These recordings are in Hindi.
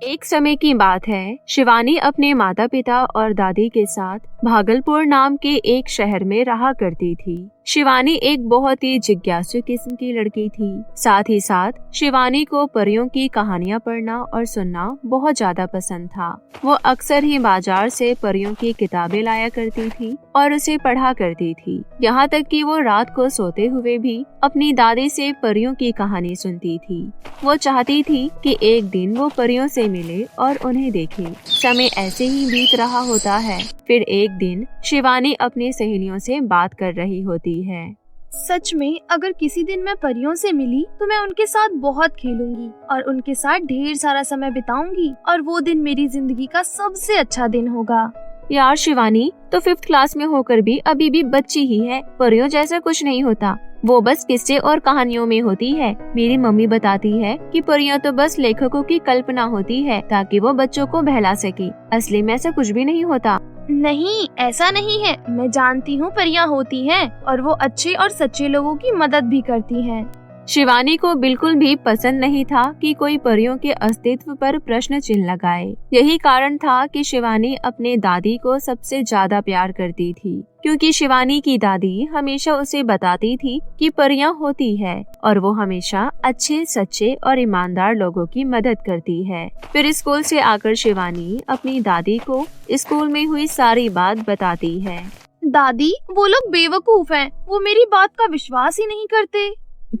एक समय की बात है, शिवानी अपने माता पिता और दादी के साथ भागलपुर नाम के एक शहर में रहा करती थी। शिवानी एक बहुत ही जिज्ञासु किस्म की लड़की थी। साथ ही साथ शिवानी को परियों की कहानियां पढ़ना और सुनना बहुत ज्यादा पसंद था। वो अक्सर ही बाजार से परियों की किताबें लाया करती थी और उसे पढ़ा करती थी। यहाँ तक कि वो रात को सोते हुए भी अपनी दादी से परियों की कहानी सुनती थी। वो चाहती थी कि एक दिन वो परियों से मिले और उन्हें देखे। समय ऐसे ही बीत रहा होता है। फिर एक दिन शिवानी अपनी सहेलियों से बात कर रही होती है। सच में अगर किसी दिन मैं परियों से मिली तो मैं उनके साथ बहुत खेलूंगी और उनके साथ ढेर सारा समय बिताऊंगी और वो दिन मेरी जिंदगी का सबसे अच्छा दिन होगा। यार शिवानी, तो 5th क्लास में होकर भी अभी भी बच्ची ही है। परियों जैसा कुछ नहीं होता, वो बस किस्से और कहानियों में होती है। मेरी मम्मी बताती है कि परियां तो बस लेखकों की कल्पना होती है ताकि वो बच्चों को बहला सके। असली में ऐसा कुछ भी नहीं होता। नहीं, ऐसा नहीं है। मैं जानती हूँ परियां होती हैं और वो अच्छे और सच्चे लोगों की मदद भी करती हैं। शिवानी को बिल्कुल भी पसंद नहीं था कि कोई परियों के अस्तित्व पर प्रश्न चिन्ह लगाए। यही कारण था कि शिवानी अपने दादी को सबसे ज्यादा प्यार करती थी, क्योंकि शिवानी की दादी हमेशा उसे बताती थी कि परियां होती है और वो हमेशा अच्छे, सच्चे और ईमानदार लोगों की मदद करती है। फिर स्कूल से आकर शिवानी अपनी दादी को स्कूल में हुई सारी बात बताती है। दादी, वो लोग बेवकूफ हैं। वो मेरी बात का विश्वास ही नहीं करते।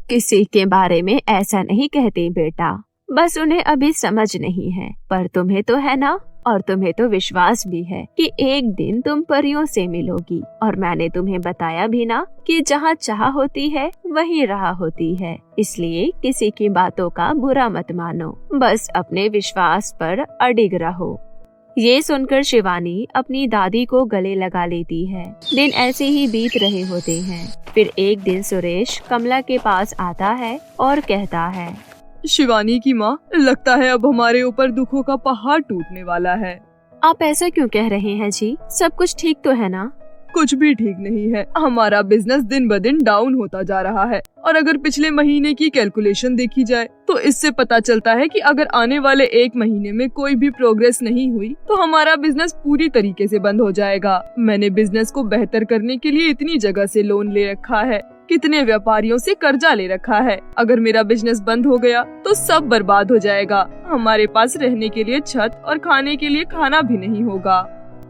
किसी के बारे में ऐसा नहीं कहते बेटा, बस उन्हें अभी समझ नहीं है, पर तुम्हें तो है ना, और तुम्हें तो विश्वास भी है कि एक दिन तुम परियों से मिलोगी। और मैंने तुम्हें बताया भी ना कि जहाँ चाह होती है वहीं राह होती है। इसलिए किसी की बातों का बुरा मत मानो, बस अपने विश्वास पर अडिग रहो। ये सुनकर शिवानी अपनी दादी को गले लगा लेती है। दिन ऐसे ही बीत रहे होते हैं। फिर एक दिन सुरेश कमला के पास आता है और कहता है, शिवानी की माँ, लगता है अब हमारे ऊपर दुखों का पहाड़ टूटने वाला है। आप ऐसा क्यों कह रहे हैं जी? सब कुछ ठीक तो है ना? कुछ भी ठीक नहीं है। हमारा बिजनेस दिन ब दिन डाउन होता जा रहा है और अगर पिछले महीने की कैलकुलेशन देखी जाए तो इससे पता चलता है कि अगर आने वाले 1 महीने में कोई भी प्रोग्रेस नहीं हुई तो हमारा बिजनेस पूरी तरीके से बंद हो जाएगा। मैंने बिजनेस को बेहतर करने के लिए इतनी जगह से लोन ले रखा है, कितने व्यापारियों से कर्जा ले रखा है। अगर मेरा बिजनेस बंद हो गया तो सब बर्बाद हो जाएगा। हमारे पास रहने के लिए छत और खाने के लिए खाना भी नहीं होगा।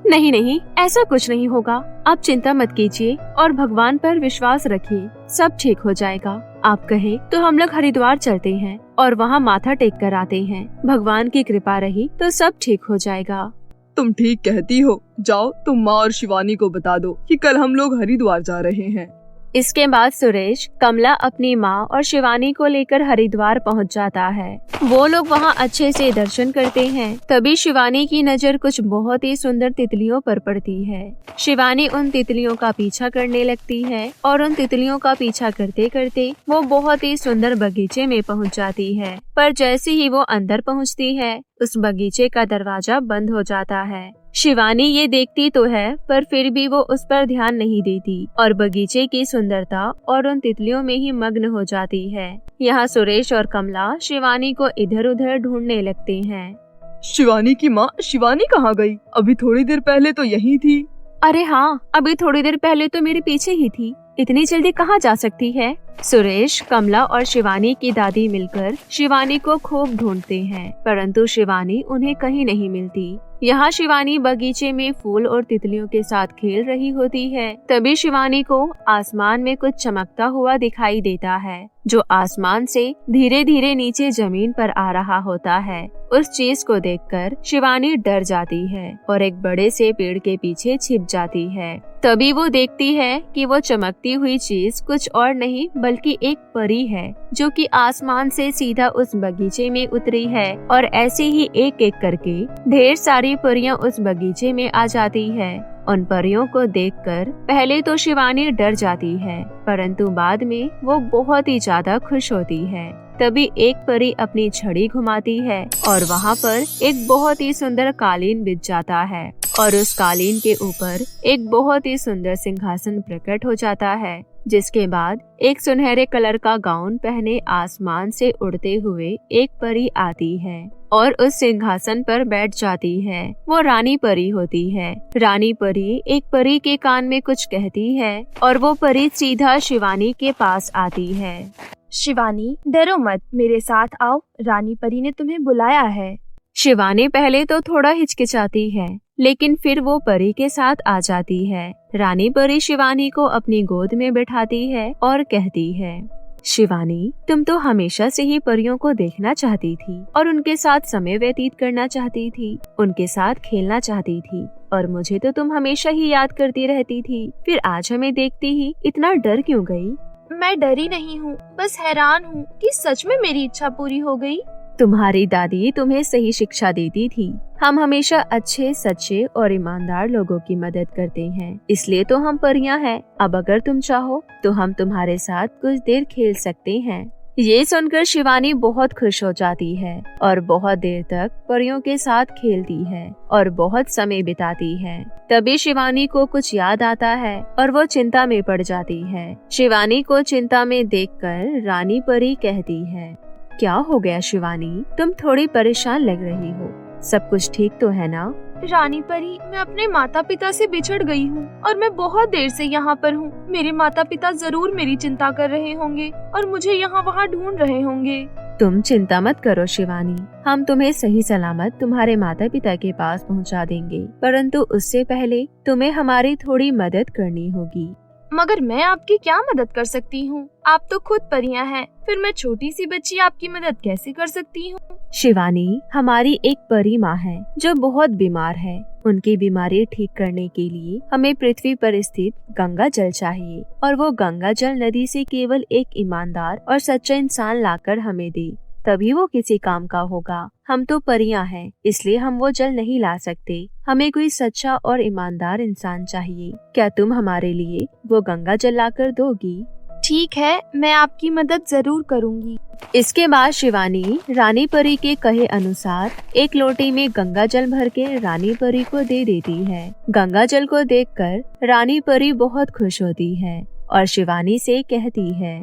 नहीं नहीं, ऐसा कुछ नहीं होगा। आप चिंता मत कीजिए और भगवान पर विश्वास रखिए, सब ठीक हो जाएगा। आप कहें तो हम लोग हरिद्वार चलते हैं और वहाँ माथा टेक कर आते हैं। भगवान की कृपा रही तो सब ठीक हो जाएगा। तुम ठीक कहती हो। जाओ, तुम माँ और शिवानी को बता दो कि कल हम लोग हरिद्वार जा रहे हैं। इसके बाद सुरेश, कमला अपनी माँ और शिवानी को लेकर हरिद्वार पहुँच जाता है। वो लोग वहाँ अच्छे से दर्शन करते हैं। तभी शिवानी की नजर कुछ बहुत ही सुंदर तितलियों पर पड़ती है। शिवानी उन तितलियों का पीछा करने लगती है और उन तितलियों का पीछा करते करते वो बहुत ही सुंदर बगीचे में पहुँच जाती है। पर जैसे ही वो अंदर पहुँचती है, उस बगीचे का दरवाजा बंद हो जाता है। शिवानी ये देखती तो है, पर फिर भी वो उस पर ध्यान नहीं देती और बगीचे की सुंदरता और उन तितलियों में ही मग्न हो जाती है। यहाँ सुरेश और कमला शिवानी को इधर उधर ढूंढने लगते हैं। शिवानी की माँ, शिवानी कहाँ गई? अभी थोड़ी देर पहले तो यहीं थी। अरे हाँ, अभी थोड़ी देर पहले तो मेरे पीछे ही थी। इतनी जल्दी कहाँ जा सकती है? सुरेश, कमला और शिवानी की दादी मिलकर शिवानी को खूब ढूंढते हैं, परंतु शिवानी उन्हें कहीं नहीं मिलती। यहाँ शिवानी बगीचे में फूल और तितलियों के साथ खेल रही होती है। तभी शिवानी को आसमान में कुछ चमकता हुआ दिखाई देता है, जो आसमान से धीरे धीरे नीचे जमीन पर आ रहा होता है। उस चीज को देखकर शिवानी डर जाती है और एक बड़े से पेड़ के पीछे छिप जाती है। तभी वो देखती है कि वो चमकती हुई चीज कुछ और नहीं बल्कि एक परी है, जो कि आसमान से सीधा उस बगीचे में उतरी है। और ऐसे ही एक एक करके ढेर सारी परियां उस बगीचे में आ जाती है। उन परियों को देखकर पहले तो शिवानी डर जाती है, परंतु बाद में वो बहुत ही ज्यादा खुश होती है। तभी एक परी अपनी छड़ी घुमाती है और वहाँ पर एक बहुत ही सुंदर कालीन बिछ जाता है और उस कालीन के ऊपर एक बहुत ही सुंदर सिंहासन प्रकट हो जाता है, जिसके बाद एक सुनहरे कलर का गाउन पहने आसमान से उड़ते हुए एक परी आती है। और उस सिंहासन पर बैठ जाती है। वो रानी परी होती है। रानी परी एक परी के कान में कुछ कहती है और वो परी सीधा शिवानी के पास आती है। शिवानी, डरो मत, मेरे साथ आओ, रानी परी ने तुम्हें बुलाया है। शिवानी पहले तो थोड़ा हिचकिचाती है, लेकिन फिर वो परी के साथ आ जाती है। रानी परी शिवानी को अपनी गोद में बिठाती है और कहती है, शिवानी, तुम तो हमेशा से ही परियों को देखना चाहती थी और उनके साथ समय व्यतीत करना चाहती थी, उनके साथ खेलना चाहती थी और मुझे तो तुम हमेशा ही याद करती रहती थी। फिर आज हमें देखती ही इतना डर क्यों गई? मैं डरी नहीं हूँ, बस हैरान हूँ कि सच में मेरी इच्छा पूरी हो गई। तुम्हारी दादी तुम्हें सही शिक्षा देती थी। हम हमेशा अच्छे, सच्चे और ईमानदार लोगों की मदद करते हैं, इसलिए तो हम परियां हैं। अब अगर तुम चाहो तो हम तुम्हारे साथ कुछ देर खेल सकते हैं। ये सुनकर शिवानी बहुत खुश हो जाती है और बहुत देर तक परियों के साथ खेलती है और बहुत समय बिताती है। तभी शिवानी को कुछ याद आता है और वो चिंता में पड़ जाती है। शिवानी को चिंता में देखकर रानी परी कहती है, क्या हो गया शिवानी, तुम थोड़ी परेशान लग रही हो, सब कुछ ठीक तो है ना? रानी परी, मैं अपने माता पिता से बिछड़ गई हूँ और मैं बहुत देर से यहाँ पर हूँ। मेरे माता पिता जरूर मेरी चिंता कर रहे होंगे और मुझे यहाँ वहाँ ढूंढ रहे होंगे। तुम चिंता मत करो शिवानी, हम तुम्हें सही सलामत तुम्हारे माता पिता के पास पहुँचा देंगे, परंतु उससे पहले तुम्हें हमारी थोड़ी मदद करनी होगी। मगर मैं आपकी क्या मदद कर सकती हूँ? आप तो खुद परियां हैं, फिर मैं छोटी सी बच्ची आपकी मदद कैसे कर सकती हूँ? शिवानी, हमारी एक परी माँ है जो बहुत बीमार है। उनकी बीमारी ठीक करने के लिए हमें पृथ्वी पर स्थित गंगा जल चाहिए और वो गंगा जल नदी से केवल एक ईमानदार और सच्चा इंसान लाकर हमें दे, तभी वो किसी काम का होगा। हम तो परियां हैं, इसलिए हम वो जल नहीं ला सकते। हमें कोई सच्चा और ईमानदार इंसान चाहिए। क्या तुम हमारे लिए वो गंगा जल लाकर दोगी? ठीक है, मैं आपकी मदद जरूर करूँगी। इसके बाद शिवानी रानी परी के कहे अनुसार एक लोटे में गंगा जल भर के रानी परी को दे देती है। गंगा जल को देखकर रानी परी बहुत खुश होती है और शिवानी से कहती है,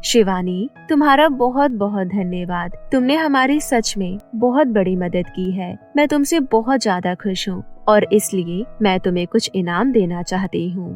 शिवानी, तुम्हारा बहुत बहुत धन्यवाद। तुमने हमारी सच में बहुत बड़ी मदद की है। मैं तुमसे बहुत ज्यादा खुश हूँ और इसलिए मैं तुम्हें कुछ इनाम देना चाहती हूँ।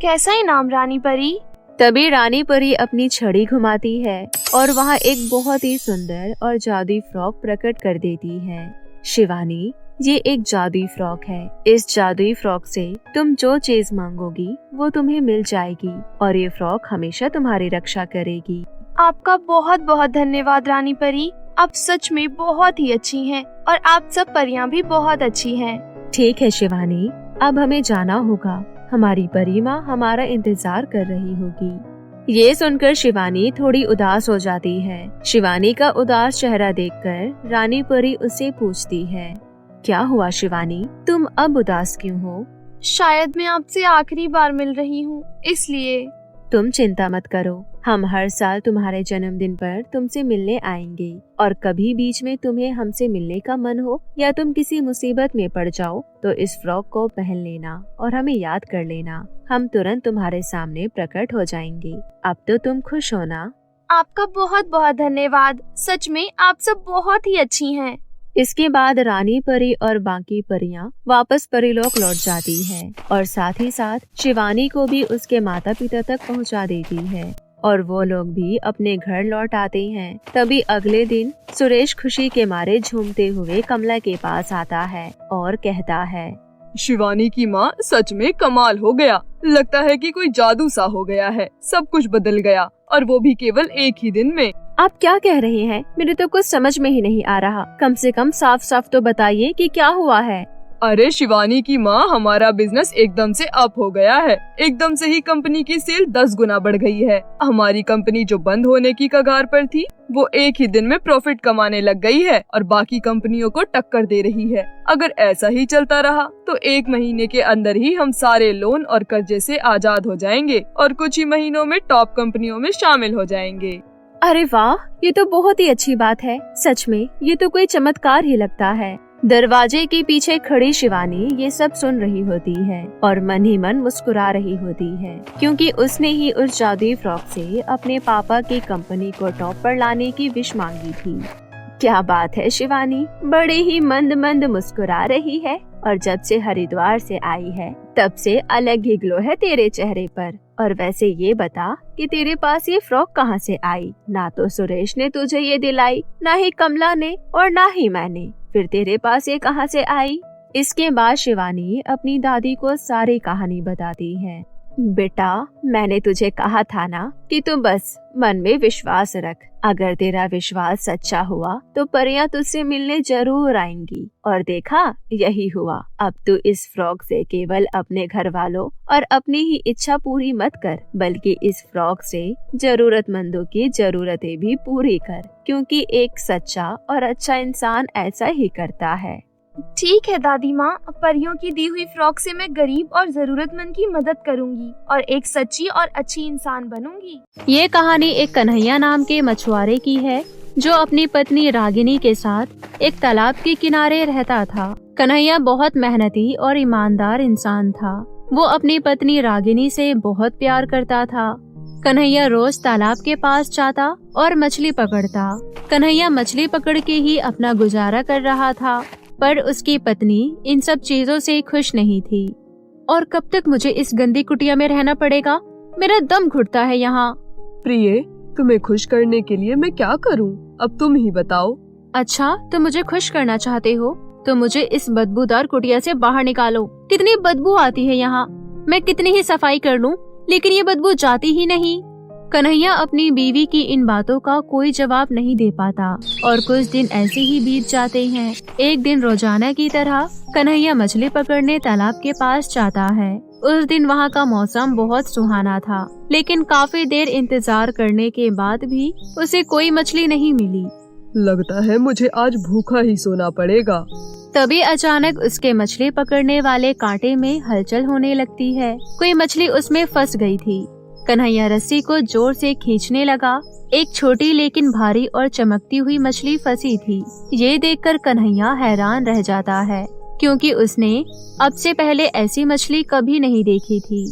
कैसा इनाम रानी परी? तभी रानी परी अपनी छड़ी घुमाती है और वहाँ एक बहुत ही सुंदर और जादुई फ्रॉक प्रकट कर देती है। शिवानी, ये एक जादुई फ्रॉक है। इस जादुई फ्रॉक से तुम जो चीज मांगोगी वो तुम्हें मिल जाएगी और ये फ्रॉक हमेशा तुम्हारी रक्षा करेगी। आपका बहुत बहुत धन्यवाद रानी परी, आप सच में बहुत ही अच्छी हैं और आप सब परियां भी बहुत अच्छी हैं। ठीक है शिवानी, अब हमें जाना होगा। हमारी परी माँ हमारा इंतजार कर रही होगी। ये सुनकर शिवानी थोड़ी उदास हो जाती है। शिवानी का उदास चेहरा देखकर रानी परी उससे पूछती है, क्या हुआ शिवानी, तुम अब उदास क्यों हो? शायद मैं आपसे आखिरी बार मिल रही हूँ, इसलिए। तुम चिंता मत करो, हम हर साल तुम्हारे जन्मदिन पर तुमसे मिलने आएंगे और कभी बीच में तुम्हें हमसे मिलने का मन हो या तुम किसी मुसीबत में पड़ जाओ तो इस फ्रॉक को पहन लेना और हमें याद कर लेना। हम तुरंत तुम्हारे सामने प्रकट हो जाएंगे। अब तो तुम खुश हो ना? आपका बहुत बहुत धन्यवाद, सच में आप सब बहुत ही अच्छी हैं। इसके बाद रानी परी और बाकी परियां वापस परीलोक लौट जाती हैं और साथ ही साथ शिवानी को भी उसके माता पिता तक पहुंचा देती है और वो लोग भी अपने घर लौट आते हैं। तभी अगले दिन सुरेश खुशी के मारे झूमते हुए कमला के पास आता है और कहता है, शिवानी की माँ सच में कमाल हो गया। लगता है कि कोई जादू सा हो गया है, सब कुछ बदल गया और वो भी केवल एक ही दिन में। आप क्या कह रहे हैं? मेरे तो कुछ समझ में ही नहीं आ रहा। कम से कम साफ साफ तो बताइए कि क्या हुआ है। अरे शिवानी की माँ, हमारा बिजनेस एकदम से अप हो गया है। एकदम से ही कंपनी की सेल 10 गुना बढ़ गई है। हमारी कंपनी जो बंद होने की कगार पर थी वो एक ही दिन में प्रॉफिट कमाने लग गई है और बाकी कंपनियों को टक्कर दे रही है। अगर ऐसा ही चलता रहा तो 1 महीने के अंदर ही हम सारे लोन और कर्जे से आजाद हो जाएंगे और कुछ ही महीनों में टॉप कंपनियों में शामिल हो जाएंगे। अरे वाह, ये तो बहुत ही अच्छी बात है। सच में ये तो कोई चमत्कार ही लगता है। दरवाजे के पीछे खड़ी शिवानी ये सब सुन रही होती है और मन ही मन मुस्कुरा रही होती है, क्योंकि उसने ही उस जादुई फ्रॉक से अपने पापा की कंपनी को टॉप पर लाने की विश मांगी थी। क्या बात है शिवानी, बड़े ही मंद मंद मुस्कुरा रही है और जब से हरिद्वार से आई है तब से अलग ही ग्लो है तेरे चेहरे पर। और वैसे ये बता कि तेरे पास ये फ्रॉक कहाँ से आई? ना तो सुरेश ने तुझे ये दिलाई, ना ही कमला ने और ना ही मैंने, फिर तेरे पास ये कहाँ से आई? इसके बाद शिवानी अपनी दादी को सारी कहानी बताती है। बेटा, मैंने तुझे कहा था ना कि तू बस मन में विश्वास रख। अगर तेरा विश्वास सच्चा हुआ तो परियां तुझसे मिलने जरूर आएंगी। और देखा, यही हुआ। अब तू इस फ्रॉक से केवल अपने घर वालों और अपनी ही इच्छा पूरी मत कर, बल्कि इस फ्रॉक से जरूरतमंदों की जरूरतें भी पूरी कर, क्योंकि एक सच्चा और अच्छा इंसान ऐसा ही करता है। ठीक है दादी माँ, परियों की दी हुई फ्रॉक से मैं गरीब और जरूरतमंद की मदद करूँगी और एक सच्ची और अच्छी इंसान बनूंगी। ये कहानी एक कन्हैया नाम के मछुआरे की है जो अपनी पत्नी रागिनी के साथ एक तालाब के किनारे रहता था। कन्हैया बहुत मेहनती और ईमानदार इंसान था। वो अपनी पत्नी रागिनी से बहुत प्यार करता था। कन्हैया रोज तालाब के पास जाता और मछली पकड़ता। कन्हैया मछली पकड़ के ही अपना गुजारा कर रहा था, पर उसकी पत्नी इन सब चीजों से खुश नहीं थी। और कब तक मुझे इस गंदी कुटिया में रहना पड़ेगा? मेरा दम घुटता है यहाँ। प्रिय, तुम्हें खुश करने के लिए मैं क्या करूं? अब तुम ही बताओ। अच्छा, तुम मुझे खुश करना चाहते हो तो मुझे इस बदबूदार कुटिया से बाहर निकालो। कितनी बदबू आती है यहाँ। मैं कितनी ही सफाई कर लूं, लेकिन ये बदबू जाती ही नहीं। कन्हैया अपनी बीवी की इन बातों का कोई जवाब नहीं दे पाता और कुछ दिन ऐसे ही बीत जाते हैं। एक दिन रोजाना की तरह कन्हैया मछली पकड़ने तालाब के पास जाता है। उस दिन वहाँ का मौसम बहुत सुहाना था, लेकिन काफी देर इंतजार करने के बाद भी उसे कोई मछली नहीं मिली। लगता है मुझे आज भूखा ही सोना पड़ेगा। तभी अचानक उसके मछली पकड़ने वाले कांटे में हलचल होने लगती है। कोई मछली उसमें फंस गई थी। कन्हैया रस्सी को जोर से खींचने लगा। एक छोटी लेकिन भारी और चमकती हुई मछली फंसी थी। ये देखकर कन्हैया हैरान रह जाता है, क्योंकि उसने अब से पहले ऐसी मछली कभी नहीं देखी थी।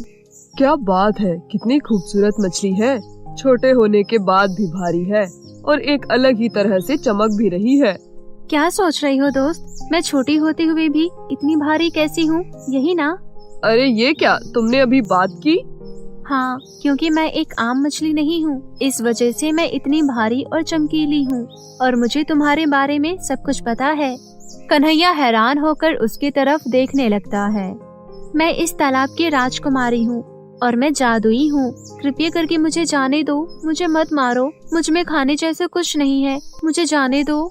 क्या बात है, कितनी खूबसूरत मछली है। छोटे होने के बाद भी भारी है और एक अलग ही तरह से चमक भी रही है। क्या सोच रही हो दोस्त? मैं छोटी होते हुए भी इतनी भारी कैसी हूँ, यही ना? अरे ये क्या, तुमने अभी बात की? हाँ, क्योंकि मैं एक आम मछली नहीं हूँ, इस वजह से मैं इतनी भारी और चमकीली हूँ और मुझे तुम्हारे बारे में सब कुछ पता है। कन्हैया हैरान होकर उसकी तरफ देखने लगता है। मैं इस तालाब की राजकुमारी हूँ और मैं जादुई हूँ। कृपया करके मुझे जाने दो, मुझे मत मारो। मुझ में खाने जैसा कुछ नहीं है, मुझे जाने दो।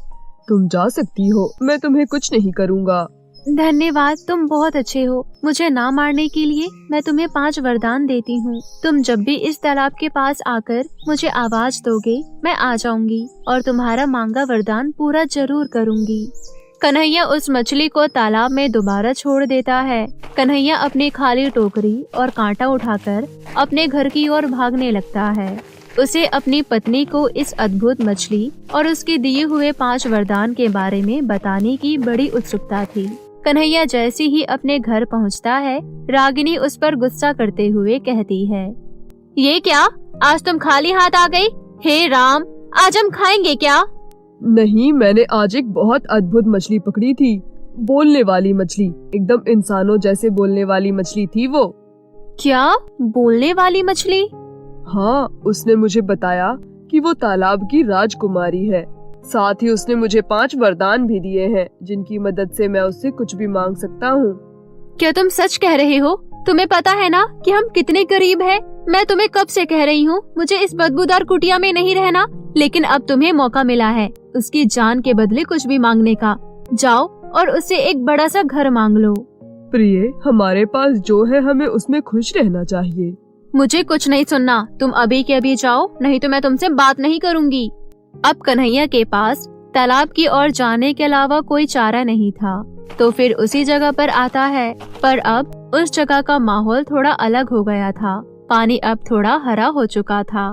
तुम जा सकती हो, मैं तुम्हें कुछ नहीं करूँगा। धन्यवाद, तुम बहुत अच्छे हो। मुझे ना मारने के लिए मैं तुम्हें 5 वरदान देती हूँ। तुम जब भी इस तालाब के पास आकर मुझे आवाज दोगे, मैं आ जाऊंगी और तुम्हारा मांगा वरदान पूरा जरूर करूंगी। कन्हैया उस मछली को तालाब में दोबारा छोड़ देता है। कन्हैया अपनी खाली टोकरी और कांटा उठाकर अपने घर की ओर भागने लगता है। उसे अपनी पत्नी को इस अद्भुत मछली और उसके दिए हुए 5 वरदान के बारे में बताने की बड़ी उत्सुकता थी। कन्हैया जैसे ही अपने घर पहुंचता है, रागिनी उस पर गुस्सा करते हुए कहती है, ये क्या, आज तुम खाली हाथ आ गई? हे राम, आज हम खाएंगे क्या? नहीं, मैंने आज एक बहुत अद्भुत मछली पकड़ी थी। बोलने वाली मछली, एकदम इंसानों जैसे बोलने वाली मछली थी वो। क्या, बोलने वाली मछली? हाँ, उसने मुझे बताया कि वो तालाब की राजकुमारी है। साथ ही उसने मुझे 5 वरदान भी दिए हैं, जिनकी मदद से मैं उससे कुछ भी मांग सकता हूँ। क्या तुम सच कह रहे हो? तुम्हें पता है ना कि हम कितने गरीब हैं? मैं तुम्हें कब से कह रही हूँ मुझे इस बदबूदार कुटिया में नहीं रहना, लेकिन अब तुम्हें मौका मिला है उसकी जान के बदले कुछ भी मांगने का। जाओ और उससे एक बड़ा सा घर मांग लो। प्रिय, हमारे पास जो है हमें उसमें खुश रहना चाहिए। मुझे कुछ नहीं सुनना, तुम अभी के अभी जाओ, नहीं तो मैं तुमसे बात नहीं करूँगी। अब कन्हैया के पास तालाब की ओर जाने के अलावा कोई चारा नहीं था, तो फिर उसी जगह पर आता है। पर अब उस जगह का माहौल थोड़ा अलग हो गया था। पानी अब थोड़ा हरा हो चुका था।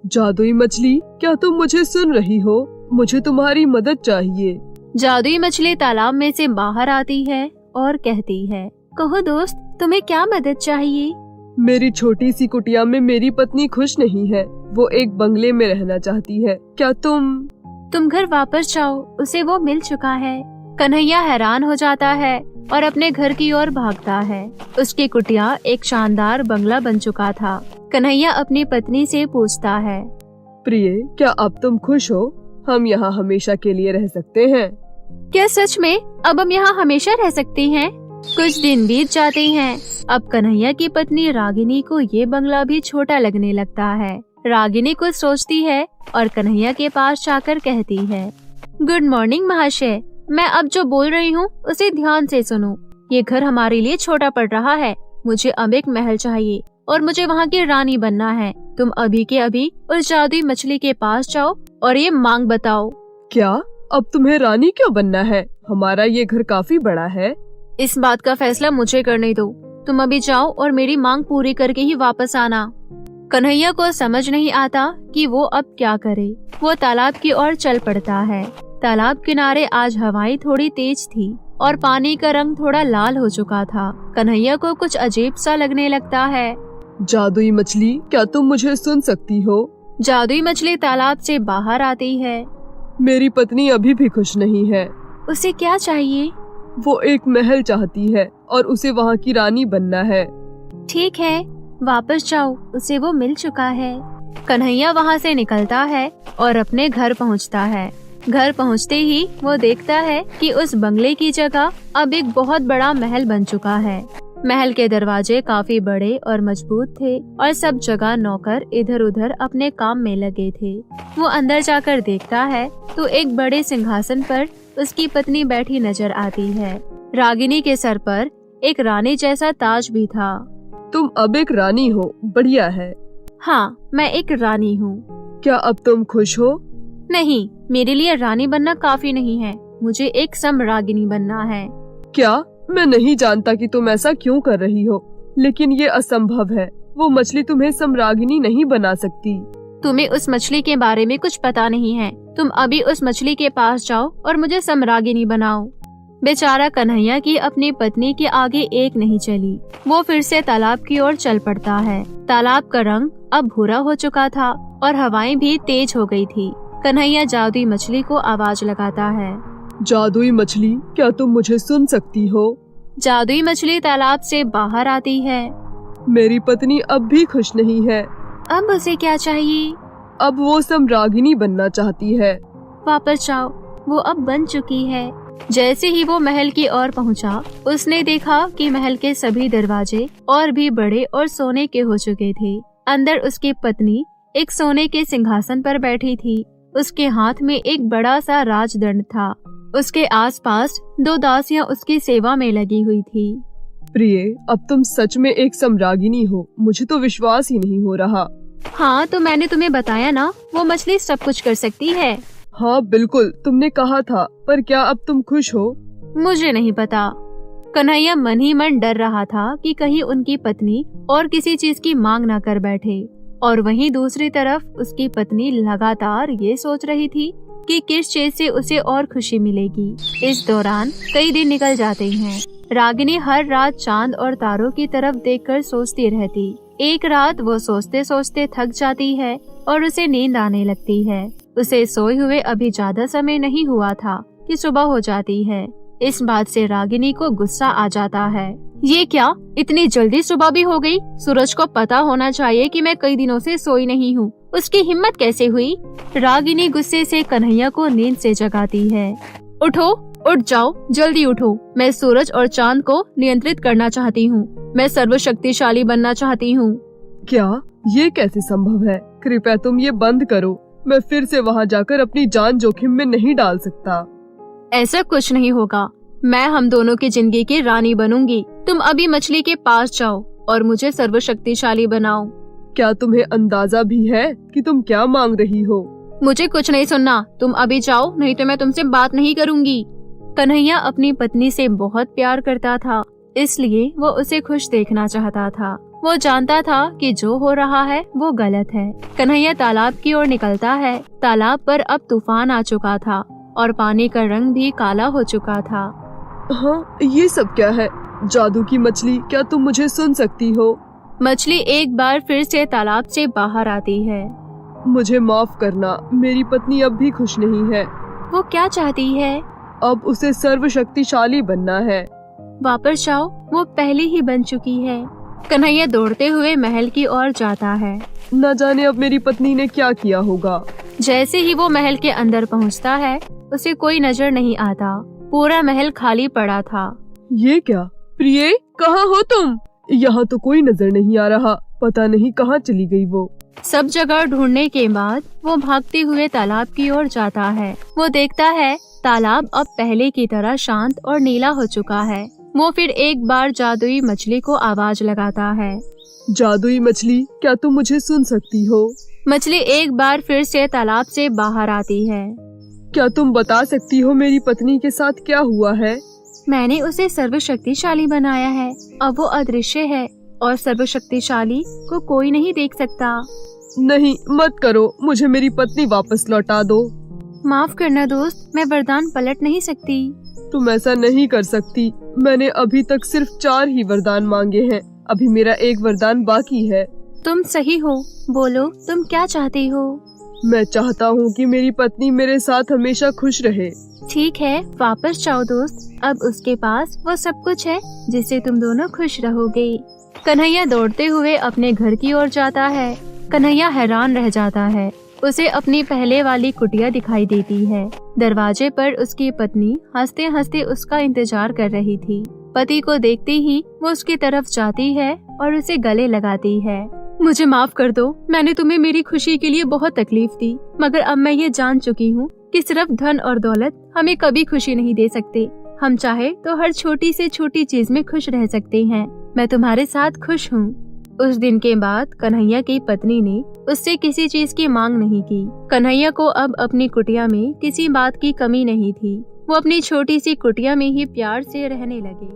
जादुई मछली, क्या तुम मुझे सुन रही हो? मुझे तुम्हारी मदद चाहिए। जादुई मछली तालाब में से बाहर आती है और कहती है, कहो दोस्त, तुम्हें क्या मदद चाहिए? मेरी छोटी सी कुटिया में मेरी पत्नी खुश नहीं है। वो एक बंगले में रहना चाहती है। क्या तुम? तुम घर वापस जाओ, उसे वो मिल चुका है। कन्हैया हैरान हो जाता है और अपने घर की ओर भागता है। उसकी कुटिया एक शानदार बंगला बन चुका था। कन्हैया अपनी पत्नी से पूछता है, प्रिय, क्या अब तुम खुश हो? हम यहाँ हमेशा के लिए रह सकते हैं। क्या सच में अब हम यहाँ हमेशा रह सकते हैं? कुछ दिन बीत जाते हैं। अब कन्हैया की पत्नी रागिनी को ये बंगला भी छोटा लगने लगता है। रागिनी कुछ सोचती है और कन्हैया के पास जाकर कहती है, गुड मॉर्निंग महाशय, मैं अब जो बोल रही हूँ उसे ध्यान से सुनो। ये घर हमारे लिए छोटा पड़ रहा है। मुझे अब एक महल चाहिए और मुझे वहाँ की रानी बनना है। तुम अभी के अभी उस जादुई मछली के पास जाओ और ये मांग बताओ। क्या अब तुम्हें रानी क्यों बनना है? हमारा ये घर काफी बड़ा है। इस बात का फैसला मुझे करने दो। तुम अभी जाओ और मेरी मांग पूरी करके ही वापस आना। कन्हैया को समझ नहीं आता कि वो अब क्या करे। वो तालाब की ओर चल पड़ता है। तालाब किनारे आज हवाएं थोड़ी तेज थी और पानी का रंग थोड़ा लाल हो चुका था। कन्हैया को कुछ अजीब सा लगने लगता है। जादुई मछली, क्या तुम मुझे सुन सकती हो? जादुई मछली तालाब से बाहर आती है। मेरी पत्नी अभी भी खुश नहीं है। उसे क्या चाहिए? वो एक महल चाहती है और उसे वहाँ की रानी बनना है। ठीक है, वापस जाओ, उसे वो मिल चुका है। कन्हैया वहाँ से निकलता है और अपने घर पहुँचता है। घर पहुँचते ही वो देखता है कि उस बंगले की जगह अब एक बहुत बड़ा महल बन चुका है। महल के दरवाजे काफी बड़े और मजबूत थे और सब जगह नौकर इधर उधर अपने काम में लगे थे। वो अंदर जाकर देखता है तो एक बड़े सिंहासन पर उसकी पत्नी बैठी नजर आती है। रागिनी के सर पर एक रानी जैसा ताज भी था। तुम अब एक रानी हो, बढ़िया है। हाँ, मैं एक रानी हूँ। क्या अब तुम खुश हो? नहीं, मेरे लिए रानी बनना काफी नहीं है। मुझे एक सम्राज्ञी बनना है। क्या? मैं नहीं जानता कि तुम ऐसा क्यों कर रही हो, लेकिन ये असंभव है। वो मछली तुम्हें सम्राज्ञी नहीं बना सकती। तुम्हें उस मछली के बारे में कुछ पता नहीं है। तुम अभी उस मछली के पास जाओ और मुझे सम्राज्ञी बनाओ। बेचारा कन्हैया की अपनी पत्नी के आगे एक नहीं चली। वो फिर से तालाब की ओर चल पड़ता है। तालाब का रंग अब भूरा हो चुका था और हवाएं भी तेज हो गई थी। कन्हैया जादुई मछली को आवाज लगाता है, जादुई मछली, क्या तुम मुझे सुन सकती हो? जादुई मछली तालाब से बाहर आती है। मेरी पत्नी अब भी खुश नहीं है। अब उसे क्या चाहिए? अब वो सम्राज्ञी बनना चाहती है। वापस जाओ, वो अब बन चुकी है। जैसे ही वो महल की ओर पहुंचा, उसने देखा कि महल के सभी दरवाजे और भी बड़े और सोने के हो चुके थे। अंदर उसकी पत्नी एक सोने के सिंहासन पर बैठी थी। उसके हाथ में एक बड़ा सा राजदंड था। उसके आसपास 2 दासियां उसकी सेवा में लगी हुई थी। प्रिय, अब तुम सच में एक सम्राज्ञी हो। मुझे तो विश्वास ही नहीं हो रहा। हाँ, तो मैंने तुम्हें बताया ना, वो मछली सब कुछ कर सकती है। हाँ बिल्कुल, तुमने कहा था, पर क्या अब तुम खुश हो? मुझे नहीं पता। कन्हैया मन ही मन डर रहा था कि कहीं उनकी पत्नी और किसी चीज की मांग ना कर बैठे। और वहीं दूसरी तरफ उसकी पत्नी लगातार ये सोच रही थी कि किस चीज से उसे और खुशी मिलेगी। इस दौरान कई दिन निकल जाते हैं। रागिनी हर रात चांद और तारों की तरफ देखकर सोचती रहती। एक रात वो सोचते सोचते थक जाती है और उसे नींद आने लगती है। उसे सोए हुए अभी ज्यादा समय नहीं हुआ था कि सुबह हो जाती है। इस बात से रागिनी को गुस्सा आ जाता है। ये क्या, इतनी जल्दी सुबह भी हो गई? सूरज को पता होना चाहिए कि मैं कई दिनों से सोई नहीं हूँ। उसकी हिम्मत कैसे हुई? रागिनी गुस्से से कन्हैया को नींद से जगाती है। उठो, उठ जाओ, जल्दी उठो। मैं सूरज और चांद को नियंत्रित करना चाहती हूँ। मैं सर्वशक्तिशाली बनना चाहती हूँ। क्या? ये कैसे संभव है? कृपया तुम ये बंद करो। मैं फिर से वहाँ जाकर अपनी जान जोखिम में नहीं डाल सकता। ऐसा कुछ नहीं होगा। मैं हम दोनों की जिंदगी की रानी बनूंगी। तुम अभी मछली के पास जाओ और मुझे सर्वशक्तिशाली बनाओ। क्या तुम्हें अंदाजा भी है कि तुम क्या मांग रही हो? मुझे कुछ नहीं सुनना। तुम अभी जाओ, नहीं तो मैं तुमसे बात नहीं करूंगी। कन्हैया अपनी पत्नी से बहुत प्यार करता था, इसलिए वो उसे खुश देखना चाहता था। वो जानता था कि जो हो रहा है वो गलत है। कन्हैया तालाब की ओर निकलता है। तालाब पर अब तूफान आ चुका था और पानी का रंग भी काला हो चुका था। हाँ, ये सब क्या है? जादू की मछली, क्या तुम मुझे सुन सकती हो? मछली एक बार फिर से तालाब से बाहर आती है। मुझे माफ करना, मेरी पत्नी अब भी खुश नहीं है। वो क्या चाहती है? अब उसे सर्वशक्तिशाली बनना है। वापस जाओ, वो पहले ही बन चुकी है। कन्हैया दौड़ते हुए महल की ओर जाता है। न जाने अब मेरी पत्नी ने क्या किया होगा। जैसे ही वो महल के अंदर पहुंचता है, उसे कोई नजर नहीं आता। पूरा महल खाली पड़ा था। ये क्या? प्रिय, कहाँ हो तुम? यहाँ तो कोई नजर नहीं आ रहा। पता नहीं कहाँ चली गई वो। सब जगह ढूंढने के बाद वो भागते हुए तालाब की ओर जाता है। वो देखता है तालाब अब पहले की तरह शांत और नीला हो चुका है। वो फिर एक बार जादुई मछली को आवाज लगाता है। जादुई मछली, क्या तुम मुझे सुन सकती हो? मछली एक बार फिर से तालाब से बाहर आती है। क्या तुम बता सकती हो मेरी पत्नी के साथ क्या हुआ है? मैंने उसे सर्वशक्तिशाली बनाया है। अब वो अदृश्य है और सर्वशक्तिशाली को कोई नहीं देख सकता। नहीं, मत करो। मुझे मेरी पत्नी वापस लौटा दो। माफ करना दोस्त, मैं वरदान पलट नहीं सकती। तुम ऐसा नहीं कर सकती। मैंने अभी तक सिर्फ 4 ही वरदान मांगे हैं। अभी मेरा एक वरदान बाकी है। तुम सही हो, बोलो तुम क्या चाहती हो? मैं चाहता हूँ कि मेरी पत्नी मेरे साथ हमेशा खुश रहे। ठीक है, वापस जाओ दोस्त। अब उसके पास वो सब कुछ है जिससे तुम दोनों खुश रहोगे। कन्हैया दौड़ते हुए अपने घर की ओर जाता है। कन्हैया हैरान रह जाता है। उसे अपनी पहले वाली कुटिया दिखाई देती है। दरवाजे पर उसकी पत्नी हंसते हंसते उसका इंतजार कर रही थी। पति को देखते ही वो उसकी तरफ जाती है और उसे गले लगाती है। मुझे माफ कर दो, मैंने तुम्हें मेरी खुशी के लिए बहुत तकलीफ दी, मगर अब मैं ये जान चुकी हूँ कि सिर्फ धन और दौलत हमें कभी खुशी नहीं दे सकते। हम चाहे तो हर छोटी से छोटी चीज में खुश रह सकते हैं। मैं तुम्हारे साथ खुश हूँ। उस दिन के बाद कन्हैया की पत्नी ने उससे किसी चीज की मांग नहीं की। कन्हैया को अब अपनी कुटिया में किसी बात की कमी नहीं थी। वो अपनी छोटी सी कुटिया में ही प्यार से रहने लगे।